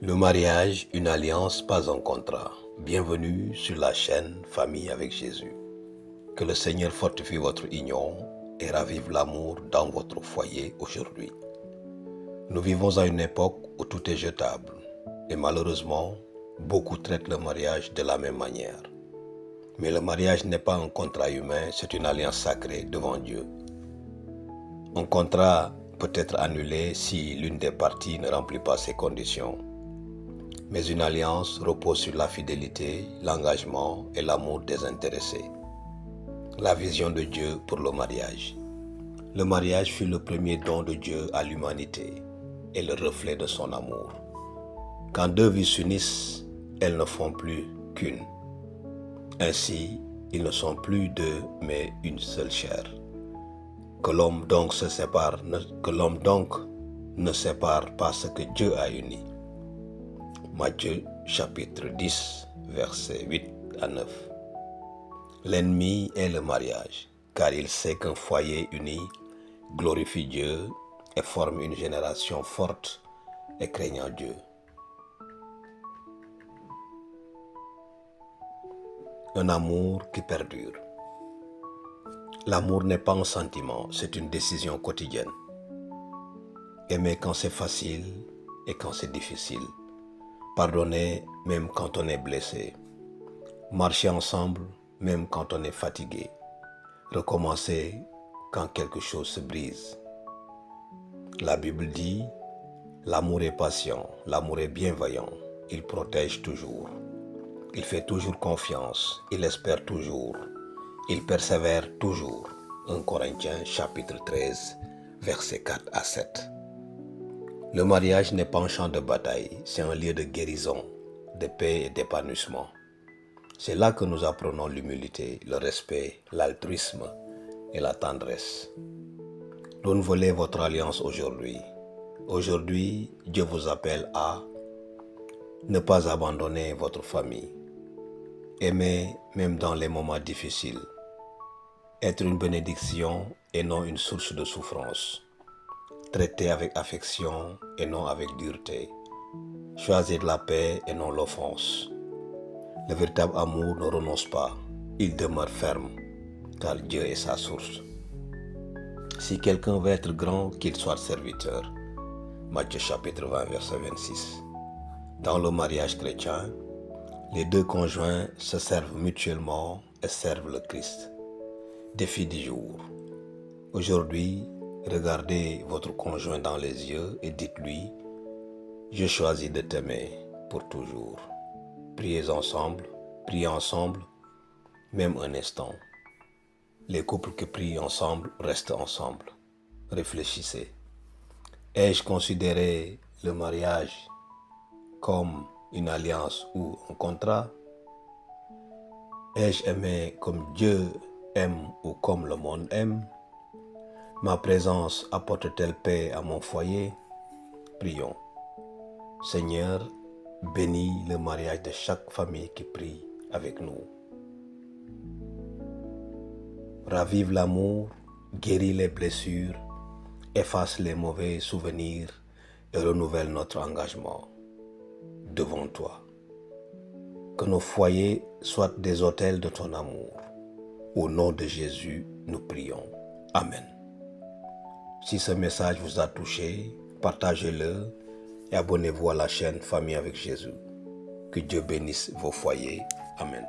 Le mariage, une alliance, pas un contrat. Bienvenue sur la chaîne Famille avec Jésus. Que le Seigneur fortifie votre union et ravive l'amour dans votre foyer aujourd'hui. Nous vivons à une époque où tout est jetable et malheureusement, beaucoup traitent le mariage de la même manière. Mais le mariage n'est pas un contrat humain, c'est une alliance sacrée devant Dieu. Un contrat peut être annulé si l'une des parties ne remplit pas ses conditions. Mais une alliance repose sur la fidélité, l'engagement et l'amour désintéressé. La vision de Dieu pour le mariage. Le mariage fut le premier don de Dieu à l'humanité et le reflet de son amour. Quand deux vies s'unissent, elles ne font plus qu'une. Ainsi, ils ne sont plus deux, mais une seule chair. Que l'homme donc ne sépare pas ce que Dieu a uni. Matthieu chapitre 10, versets 8 à 9. L'ennemi est le mariage, car il sait qu'un foyer uni glorifie Dieu et forme une génération forte et craignant Dieu. Un amour qui perdure. L'amour n'est pas un sentiment, c'est une décision quotidienne. Aimer quand c'est facile et quand c'est difficile. Pardonner même quand on est blessé. Marcher ensemble même quand on est fatigué. Recommencer quand quelque chose se brise. La Bible dit, l'amour est patient, l'amour est bienveillant, il protège toujours. Il fait toujours confiance, il espère toujours, il persévère toujours. 1 Corinthiens chapitre 13, versets 4 à 7. Le mariage n'est pas un champ de bataille, c'est un lieu de guérison, de paix et d'épanouissement. C'est là que nous apprenons l'humilité, le respect, l'altruisme et la tendresse. Renouvelez votre alliance aujourd'hui. Aujourd'hui, Dieu vous appelle à ne pas abandonner votre famille. Aimer même dans les moments difficiles. Être une bénédiction et non une source de souffrance. Traiter avec affection et non avec dureté. Choisir la paix et non l'offense. Le véritable amour ne renonce pas, il demeure ferme, car Dieu est sa source. Si quelqu'un veut être grand, qu'il soit serviteur. Matthieu chapitre 20, verset 26. Dans le mariage chrétien, les deux conjoints se servent mutuellement et servent le Christ. Défi du jour. Aujourd'hui, regardez votre conjoint dans les yeux et dites-lui « Je choisis de t'aimer pour toujours ». Priez ensemble, même un instant. Les couples qui prient ensemble restent ensemble. Réfléchissez. Ai-je considéré le mariage comme une alliance ou un contrat? Ai-je aimé comme Dieu aime ou comme le monde aime? Ma présence apporte-t-elle paix à mon foyer? Prions. Seigneur, bénis le mariage de chaque famille qui prie avec nous. Ravive l'amour, guéris les blessures, efface les mauvais souvenirs et renouvelle notre engagement devant toi. Que nos foyers soient des autels de ton amour. Au nom de Jésus, nous prions. Amen. Si ce message vous a touché, partagez-le et abonnez-vous à la chaîne Famille avec Jésus. Que Dieu bénisse vos foyers. Amen.